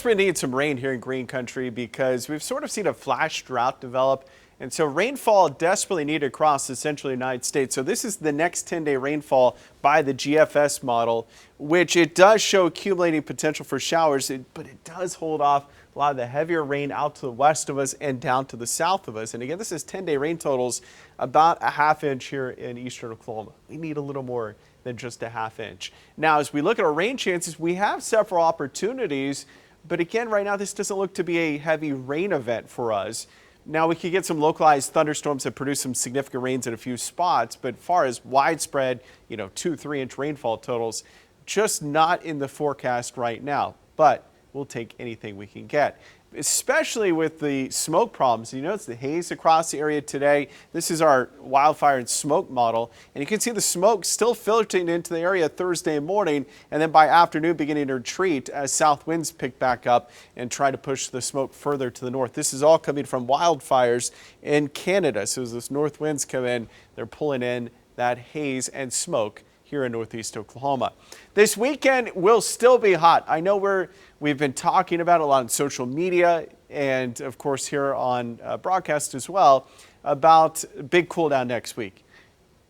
desperately need some rain here in Green Country because we've sort of seen a flash drought develop. And so rainfall desperately needed across the central United States. So this is the next 10-day rainfall by the GFS model, which it does show accumulating potential for showers, but it does hold off a lot of the heavier rain out to the west of us and down to the south of us. And again, this is 10-day rain totals, about a ½ inch here in eastern Oklahoma. We need a little more than just a ½ inch. Now, as we look at our rain chances, we have several opportunities, but again, right now, this doesn't look to be a heavy rain event for us. Now, we could get some localized thunderstorms that produce some significant rains in a few spots, but as far as widespread, 2-3 inch rainfall totals, just not in the forecast right now, but we'll take anything we can get, especially with the smoke problems. You notice the haze across the area today. This is our wildfire and smoke model, and you can see the smoke still filtering into the area Thursday morning, and then by afternoon beginning to retreat as south winds pick back up and try to push the smoke further to the north. This is all coming from wildfires in Canada. So as those north winds come in, they're pulling in that haze and smoke here in northeast Oklahoma. This weekend will still be hot. I know we've been talking about it a lot on social media and of course here on broadcast as well about big cool down next week.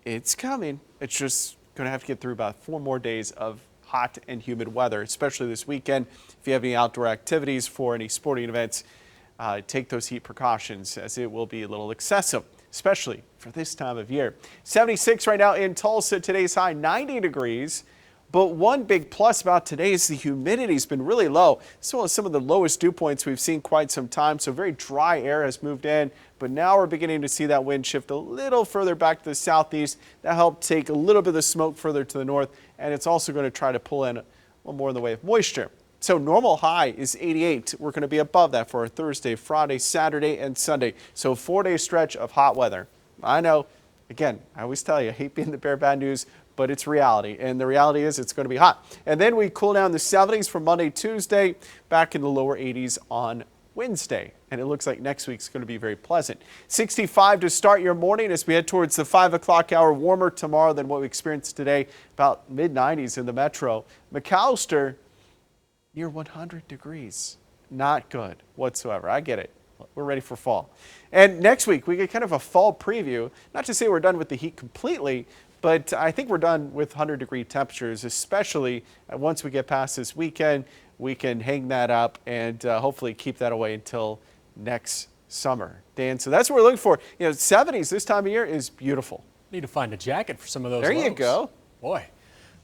It's coming. It's just going to have to get through about 4 more days of hot and humid weather, especially this weekend. If you have any outdoor activities for any sporting events, take those heat precautions as it will be a little excessive, especially for this time of year. 76 right now in Tulsa. Today's high 90 degrees. But one big plus about today is the humidity has been really low. This is some of the lowest dew points we've seen quite some time. So very dry air has moved in. But now we're beginning to see that wind shift a little further back to the southeast. That helped take a little bit of the smoke further to the north. And it's also going to try to pull in a little more in the way of moisture. So normal high is 88. We're going to be above that for our Thursday, Friday, Saturday, and Sunday. So 4-day stretch of hot weather. I know, again, I always tell you, I hate being the bearer of bad news, but it's reality. And the reality is it's going to be hot. And then we cool down the 70s for Monday, Tuesday, back in the lower 80s on Wednesday. And it looks like next week's going to be very pleasant. 65 to start your morning as we head towards the 5 o'clock hour. Warmer tomorrow than what we experienced today, about mid-90s in the metro. McAllister, near 100 degrees. Not good whatsoever. I get it. We're ready for fall. And next week, we get kind of a fall preview. Not to say we're done with the heat completely, but I think we're done with 100-degree temperatures, especially once we get past this weekend. We can hang that up and hopefully keep that away until next summer. Dan, so that's what we're looking for. 70s this time of year is beautiful. Need to find a jacket for some of those There lows. you go. Boy.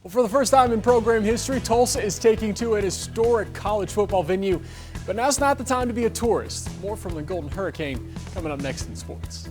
Well, for the first time in program history, Tulsa is taking to an historic college football venue. But now's not the time to be a tourist. More from the Golden Hurricane coming up next in sports.